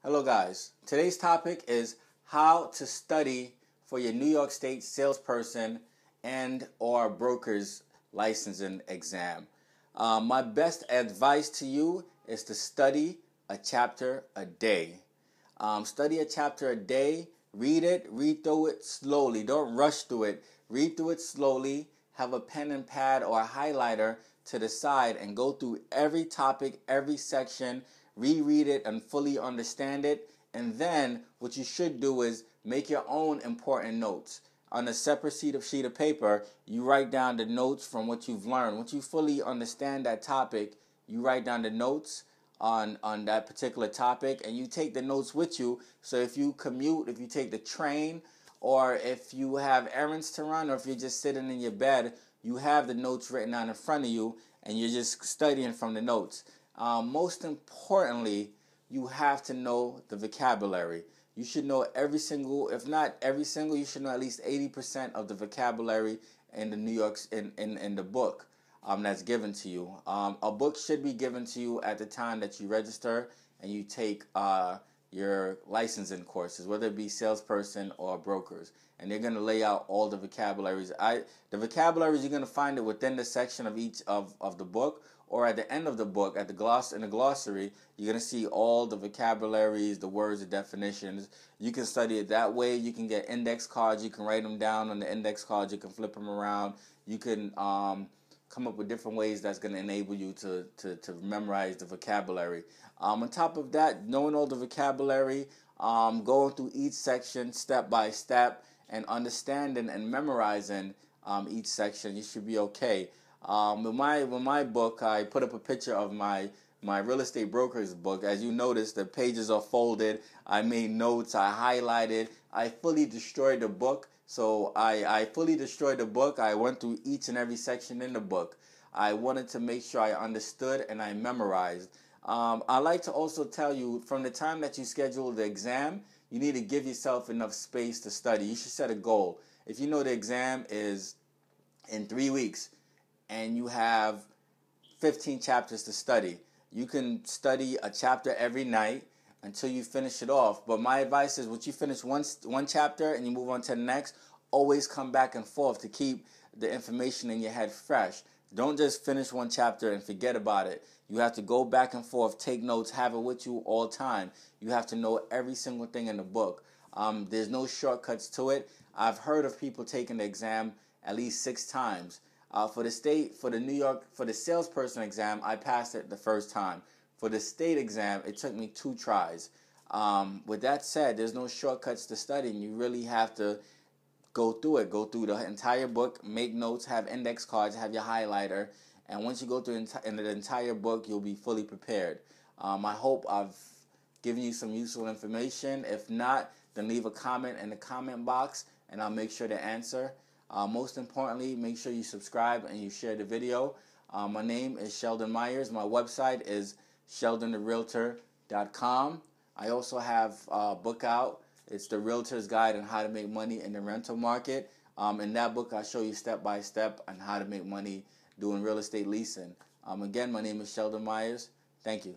Hello guys, today's topic is how to study for your New York State salesperson and or broker's licensing exam. My best advice to you is to study a chapter a day. Study a chapter a day, read through it slowly, don't rush through it, read through it slowly, have a pen and pad or a highlighter to the side and go through every topic, every section, reread it and fully understand it. And then what you should do is make your own important notes. On a separate sheet of paper, you write down the notes from what you've learned. Once you fully understand that topic, you write down the notes on that particular topic, and you take the notes with you. So if you commute, if you take the train, or if you have errands to run, or if you're just sitting in your bed, you have the notes written down in front of you, and you're just studying from the notes. Most importantly, you have to know the vocabulary. You should know every single, if not every single, you should know at least 80% of the vocabulary in the New York in the book that's given to you. A book should be given to you at the time that you register and you take your licensing courses, whether it be salesperson or brokers, and they're going to lay out all the vocabularies. The vocabularies, you're going to find it within the section of each of the book, or at the end of the book, at the in the glossary, you're going to see all the vocabularies, the words, the definitions. You can study it that way. You can get index cards. You can write them down on the index cards. You can flip them around. You can come up with different ways that's going to enable you to memorize the vocabulary. On top of that, knowing all the vocabulary, going through each section step by step, and understanding and memorizing each section, you should be okay. With my book, I put up a picture of my real estate broker's book. As you notice, the pages are folded. I made notes. I highlighted. I fully destroyed the book. So I fully destroyed the book. I went through each and every section in the book. I wanted to make sure I understood and I memorized. I like to also tell you, from the time that you schedule the exam, you need to give yourself enough space to study. You should set a goal. If you know the exam is in 3 weeks and you have 15 chapters to study, you can study a chapter every night until you finish it off. But my advice is, once you finish one chapter and you move on to the next, always come back and forth to keep the information in your head fresh. Don't just finish one chapter and forget about it. You have to go back and forth, take notes, have it with you all the time. You have to know every single thing in the book. There's no shortcuts to it. I've heard of people taking the exam at least 6 times. For the New York salesperson exam, I passed it the first time. For the state exam, it took me 2 tries. With that said, there's no shortcuts to studying. You really have to go through it. Go through the entire book, make notes, have index cards, have your highlighter, and once you go through the entire book, you'll be fully prepared. I hope I've given you some useful information. If not, then leave a comment in the comment box, and I'll make sure to answer. Most importantly, make sure you subscribe and you share the video. My name is Sheldon Myers. My website is sheldontherealtor.com. I also have a book out. It's the Realtor's Guide on How to Make Money in the Rental Market. In that book, I show you step by step on how to make money doing real estate leasing. Again, my name is Sheldon Myers. Thank you.